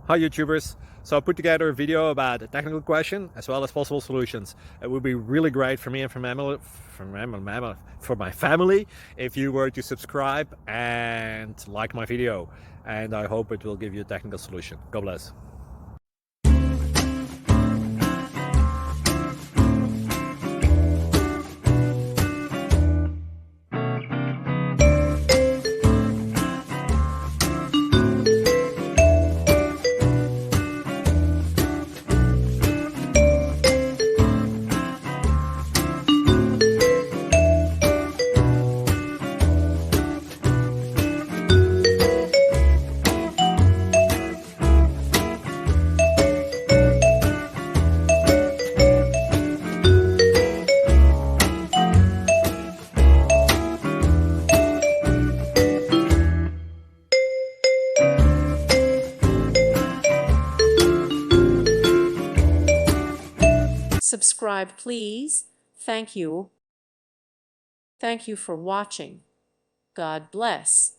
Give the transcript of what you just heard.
Hi YouTubers! So I put together a video about a technical question as well as possible solutions. It would be really great for me and for my family if you were to subscribe and like my video, and I hope it will give you a technical solution. God bless. Subscribe, please. Thank you. Thank you for watching. God bless.